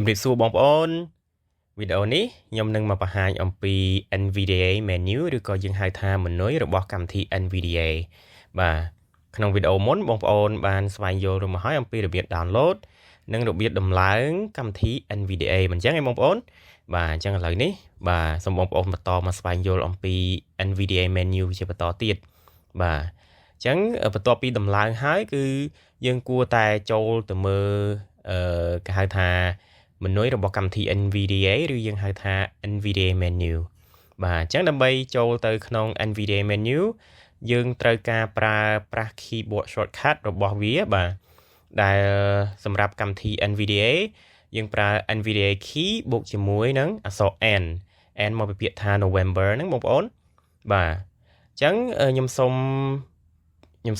ជំរាបសួរបងប្អូនវីដេអូនេះខ្ញុំនឹងមកបង្ហាញអំពី NVDA menu ឬក៏យើងហៅថាមនុយរបស់កម្មវិធី NVDA បាទក្នុងវីដេអូមុនបងប្អូនបានស្វែងយល់រួមមកហើយអំពីរបៀប download និងរបៀបដំឡើងកម្មវិធី NVDA មិនចឹងឯងបងប្អូនបាទអញ្ចឹងឥឡូវនេះបាទសូមបងប្អូនបន្តមកស្វែងយល់អំពី NVDA menu ជាបន្តទៀតបាទអញ្ចឹងបន្ទាប់ពីដំឡើងហើយគឺយើងគួរតែចូលទៅមើលគេហៅថាមនុយរបស់កម្មវិធី NVDA ឬយើងហៅថា NVDA menu បាទអញ្ចឹងដើម្បីចូលទៅក្នុង NVDA menu យើងត្រូវការប្រើប្រាស់ keyboard shortcut របស់វាបាទដែលសម្រាប់កម្មវិធី NVDA យើងប្រើ NVDA key បូកជាមួយនឹងអក្សរ N មកពីពាក្យថា November ហ្នឹងបងប្អូនបាទអញ្ចឹងខ្ញុំសូ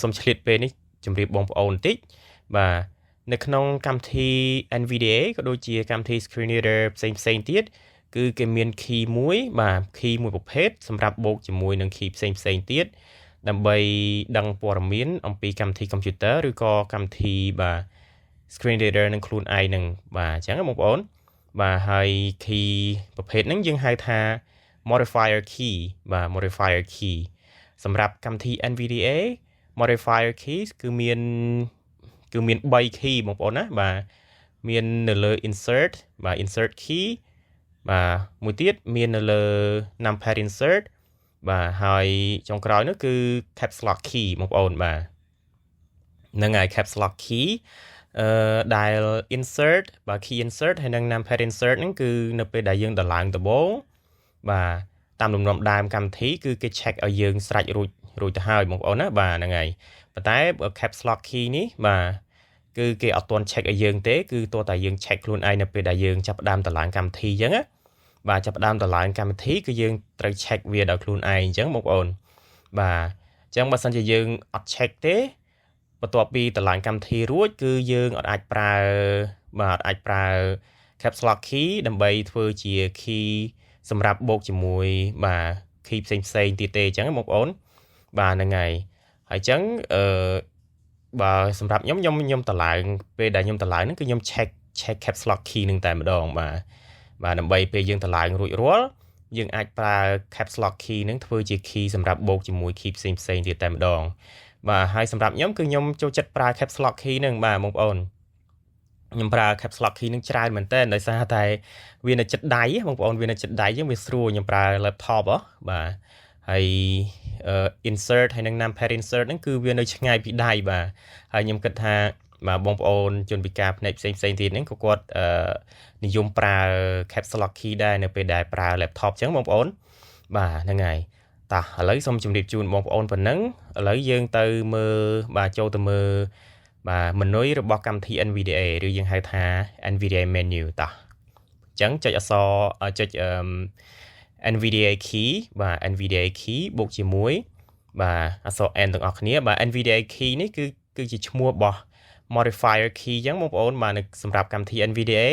មឆ្លៀតពេលនេះជម្រាបបងប្អូនបន្តិចបាទនៅក្នុងកម្មវិធី NVDA ក៏ដូចជាកម្មវិធី Screen Reader ផ្សេងទៀតគឺគេមាន key មួយបាទ key មួយប្រភេទសម្រាប់បូកជាមួយនឹង key ផ្សេងទៀតដើម្បីដឹងព័ត៌មានអំពីកម្មវិធីកុំព្យូទ័រឬក៏កម្មវិធីបាទ Screen Reader នឹងខ្លួនឯងនឹងបាទអញ្ចឹងបងប្អូនបាទហើយ key ប្រភេទហ្នឹងយើងហៅថា modifier key បាទ modifier key សម្រាប់កម្មវិធី NVDA modifier key គឺមាន3 key បងប្អូនណាបាទមាននៅលើ insert បាទ insert key បាទមួយទៀតមាននៅលើ numpad insert បាទហើយចុងក្រោយនោះគឺ caps lock key បងប្អូនបាទហ្នឹងហើយ caps lock key ដែល insert បាទ key insert ហើយនិង numpad insert ហ្នឹងគឺនៅពេលដែលយើងដំឡើងដំបូងបាទតាមលំនាំដើមកម្មវិធីគឺគេ check ឲ្យយើងស្រេចរួចទៅហើយបងប្អូនណាបាទហ្នឹងហើយប៉ុន្តែ caps lock key នេះបាទគឺគេអត់ទាន់ check ឲ្យយើងទេគឺទោះតែយើង check ខ្លួនឯងនៅពេលដែលយើងចាប់ផ្ដើមដំឡើងកម្មវិធីអញ្ចឹងណាបាទចាប់ផ្ដើមដំឡើងកម្មវិធីគឺយើងត្រូវ check វាដោយខ្លួនឯងអញ្ចឹងបងប្អូនបាទអញ្ចឹងបើសិនជាយើងអត់ check ទេបន្ទាប់ពីដំឡើងកម្មវិធីរួចគឺយើងអត់អាចប្រើ caps lock key ដើម្បីធ្វើជា key សម្រាប់បូកជាមួយបាទ key ផ្សេងទៀតទេអញ្ចឹងបងប្អូនបាទហ្នឹងហើយអញ្ចឹងបើសម្រាប់ខ្ញុំតម្លើងពេលដែលខ្ញុំតម្លើងហ្នឹងគឺខ្ញុំ check caps lock key នឹងតែម្ដងបាទដើម្បីពេលយើងតម្លើងរួចរាល់យើងអាចប្រើ caps lock key នឹងធ្វើជា key សម្រាប់បូកជាមួយ key ផ្សេងទៀតតែម្ដងបាទហើយសម្រាប់ខ្ញុំគឺខ្ញុំចូលចិត្តប្រើ caps lock key នឹងបាទបងប្អូនខ្ញុំប្រើ caps lock key នឹងច្រើនមែនតើដោយសារតែវានៅចិត្តដៃបងប្អូនវានៅចិត្តដៃអញ្ចឹងវាស្រួលខ្ញុំប្រើ laptop បាទហើយinsert ហើយនឹង numpad insert ហ្នឹងគឺវានៅឆ្ងាយពីដៃបាទហើយខ្ញុំគិតថាបាទបងប្អូនជនពិការផ្នែកផ្សេងទៀតហ្នឹងក៏គាត់និយមប្រើ caps lock key ដែរនៅពេលដែលប្រើ laptop អញ្ចឹងបងប្អូនបាទហ្នឹងហើយតោះឥឡូវសូមជម្រាបជូនបងប្អូនប៉ុណ្ណឹងឥឡូវយើងទៅមើលបាទចូលទៅមើលបាទមនុយរបស់កម្មវិធី NVDA ឬយើងហៅថា NVDA menu តោះអញ្ចឹងចុចអក្សរចុចNVDA key បាទ NVDA key បូកជាមួយបាទអក្សរ N ទាំងអស់គ្នាបាទ NVDA key នេះគឺជាឈ្មោះរបស់ modifier key អញ្ចឹងបងប្អូនបាទសម្រាប់កម្មវិធី NVDA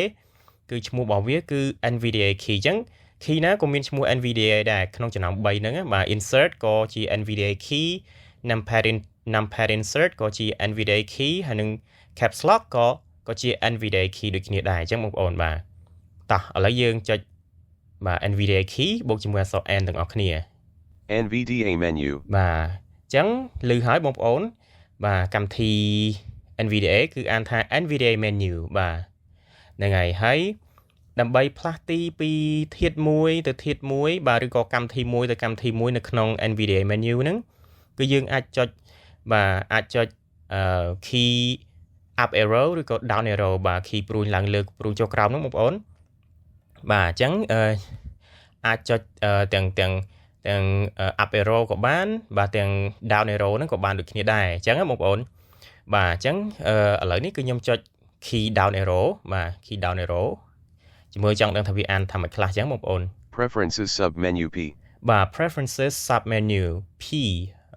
គឺឈ្មោះរបស់វាគឺ NVDA key អញ្ចឹង key ណាក៏មានឈ្មោះ NVDA ដែរក្នុងចំណោម3ហ្នឹងបាទ insert ក៏ជា NVDA key numpad insert ក៏ជា NVDA key ហើយនិង caps lock ក៏ជា NVDA key ដូចគ្នាដែរអញ្ចឹងបងប្អូនបាទតោះឥឡូវយើងចុចបាទ NVDA key បូកជាមួយអក្សរ N ទាំងអស់គ្នា NVDA menu បាទអញ្ចឹងឮហើយបងប្អូនបាទកម្មវិធី NVDA គឺអានថា NVDA menu បាទហ្នឹងហើយដើម្បីផ្លាស់ទីពីធាតុមួយទៅធាតុមួយបាទឬក៏កម្មវិធីមួយទៅកម្មវិធីមួយនៅក្នុង NVDA menu ហ្នឹងគឺយើងអាចចុចkey up arrow ឬក៏ down arrow បាទ key ព្រួយឡើងលើព្រួយចុះក្រោមហ្នឹងបងប្អូនបាទអញ្ចឹងអាចចុចទាំង up arrow ក៏បានបាទទាំង down arrow ហ្នឹងក៏បានដូចគ្នាដែរអញ្ចឹងបងប្អូនបាទអញ្ចឹងឥឡូវនេះគឺខ្ញុំចុច key down arrow បាទ key down arrow ជាមួយចង់ដឹងថាវាអានថាម៉េចខ្លះអញ្ចឹងបងប្អូន Preferences sub menu P បាទ Preferences sub menu P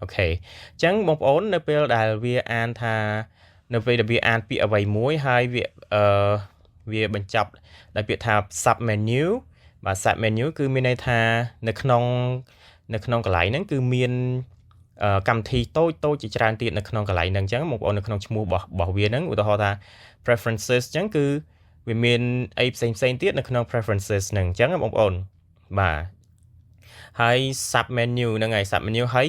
អូខេអញ្ចឹងបងប្អូននៅពេលដែលវាអានថានៅពេលដែលវាអានពាក្យអ្វីមួយហើយវាបញ្ចប់ដោយពាក្យថា sub menu បាទ sub menu គឺមានន័យថានៅក្នុងកន្លែងហ្នឹងគឺមានកម្មវិធីតូចជាច្រើនទៀតនៅក្នុងកន្លែងហ្នឹងអញ្ចឹងបងប្អូននៅក្នុងឈ្មោះរបស់វាហ្នឹងឧទាហរណ៍ថា preferences អញ្ចឹងគឺ វាមានអីផ្សេងទៀតនៅក្នុង preferences ហ្នឹងអញ្ចឹងបងប្អូនបាទហើយ sub menu ហ្នឹងហើយ sub menu ហើយ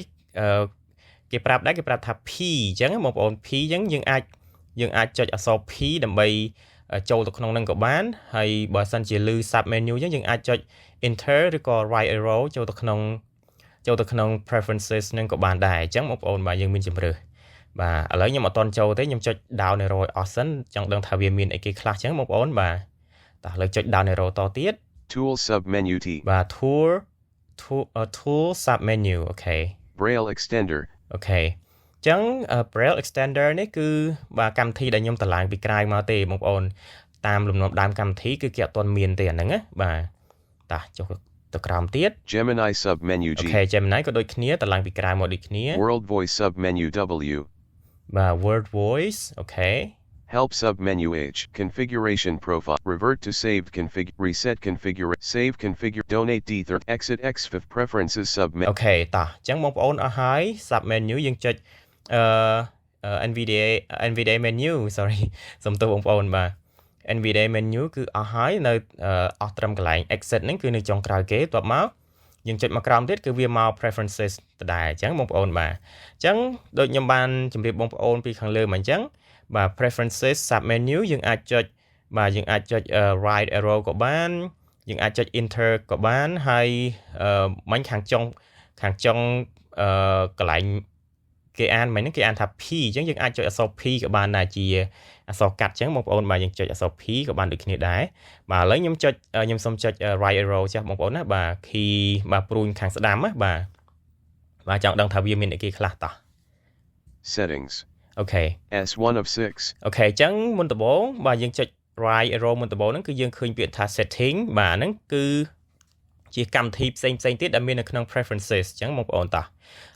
គេប្រាប់ថា P អញ្ចឹងបងប្អូន P អញ្ចឹងយើងអាចចុចអក្សរ P ដើម្បីចូលទៅក្នុងហ្នឹងក៏បានហើយបើសិនជាលឺ sub menu អញ្ចឹងយើងអាចចុច enter ឬក៏ right arrow ចូលទៅក្នុង preferences ហ្នឹងក៏បានដែរអញ្ចឹងបងប្អូនបាទយើងមានជម្រើសបាទឥឡូវខ្ញុំអត់តន់ចូលទេខ្ញុំចុច down arrow អស់សិនចង់ដឹងថាវាមានអីគេខ្លះអញ្ចឹងបងប្អូនបាទតោះឥឡូវចុច down arrow តទៀត Tool sub menu T. បាទ tool sub menu អូខេ Braille extender. អូខេអញ្ចឹង Braille extender នេះគឺបាទកម្មវិធីដែលខ្ញុំតម្លើងពីក្រៅមកទេបងប្អូនតាមលំនាំដើមកម្មវិធីគឺគេអត់ទាន់មានទេអាហ្នឹងណាបាទតោះចុះទៅក្រោមទៀត Gemini sub menu អូ G. ខេ Gemini ក៏ដូចគ្នាតម្លើងពីក្រៅមកដូចគ្នា World voice sub menu W. បាទ Word Voice អូខេ Help sub menu H. Configuration profile. Revert to saved config. Reset configuration. Save configure. Donate D3. Exit X5 preferences sub menu. អូខេតោះអញ្ចឹងបងប្អូនអស់ហើយ sub menu យើងចុចNVDA menu sorry សុំទោសបងប្អូនបាទ NVDA menu គឺអស់ហើយនៅអស់ត្រឹមកន្លែង exit ហ្នឹងគឺនៅចុងក្រោយគេបន្ទាប់មកយើងចុចមកក្រោមទៀតគឺវាមក preferences ដដែលអញ្ចឹងបងប្អូនបាទអញ្ចឹងដូចខ្ញុំបានជម្រាបបងប្អូនពីខាងលើមកអញ្ចឹងបាទ preferences sub menu យើងអាចចុច right arrow ក៏បានយើងអាចចុច enter ក៏បានហើយមិញខាងចុងកន្លែងគេអានមិញហ្នឹងគេអានថា P អញ្ចឹងយើងអាចចុចអក្សរ P ក៏បានដែរជាអក្សរកាត់អញ្ចឹងបងប្អូនបាទយើងចុចអក្សរ P ក៏បានដូចគ្នាដែរបាទឥឡូវខ្ញុំសូមចុច right arrow ចាស់បងប្អូនណាបាទ key បាទព្រួញខាងស្ដាំណាបាទចង់ដឹងថាវាមានអីគេខ្លះតោះ Settings. អូខេ S1 of 6. អូខេអញ្ចឹងមុនដំបូងបាទយើងចុច right arrow មុនដំបូងហ្នឹងគឺយើងឃើញពាក្យថា setting បាទហ្នឹងគឺជាកម្មវិធីផ្សេងទៀតដែលមាននៅក្នុង preferences អញ្ចឹងបងប្អូនតោះ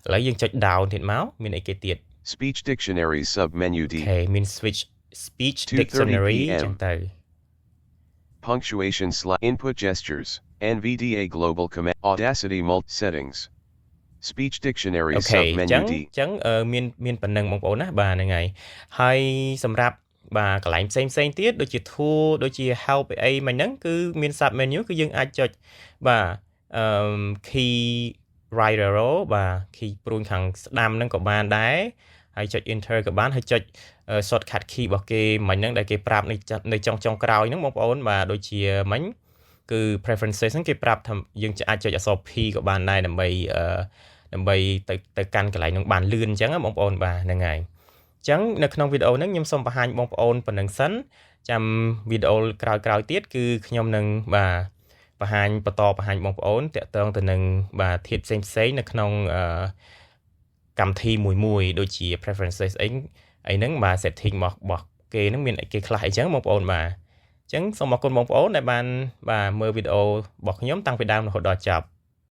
ឥឡូវយើងចុច down ទៀតមកមានអីគេទៀត Speech dictionary sub menu អូ D. ខេមាន speech dictionary អញ្ចឹងទៅ Punctuation slide. Input gestures. NVDA global command. Audacity mult settings. Speech dictionary អូខេ sub អញ្ menu ចឹង D. មានប៉ុណ្ណឹងបងប្អូនណាបាទហ្នឹងហើយសម្រាប់បាទកន្លែងផ្សេងទៀតដូចជា tool ដូចជា help អីមិញហ្នឹងគឺមាន sub menu គឺយើងអាចចុចបាទ key right arrow បាទ key ព្រួញខាងស្ដាំហ្នឹងក៏បានដែរហើយចុច enter ក៏បានហើយចុច shortcut key របស់គេមិញហ្នឹងដែលគេប្រាប់នៅចុងក្រោយហ្នឹងបងប្អូនបាទដូចជាមិញគឺ preferences ហ្នឹងគេប្រាប់ថាយើងអាចចុចអក្សរ P ក៏បានដែរដើម្បីទៅកាន់កន្លែងហ្នឹងបានលឿនអញ្ចឹងបងប្អូនបាទហ្នឹងហើយអញ្ចឹងនៅក្នុងវីដេអូហ្នឹងខ្ញុំសូមបង្ហាញបងប្អូនប៉ុណ្្នឹងសិនចាំវីដេអូក្រោយទៀតគឺខ្ញុំនឹងបាទបង្ហាញបងប្អូនតាក់ទងទៅនឹងបាទធាតុផ្សេងនៅក្នុងកម្មវិធីមួយដូចជា preferences អីហ្នឹងបាទ setting របស់គេហ្នឹងមានអីគេខ្លះអីចឹងបងប្អូនបាទអញ្ចឹងសូមអរគុណបងប្អូនដែលបានបាទមើលវីដេអូរបស់ខ្ញុំតាំងពីដើមរហូតដល់ចប់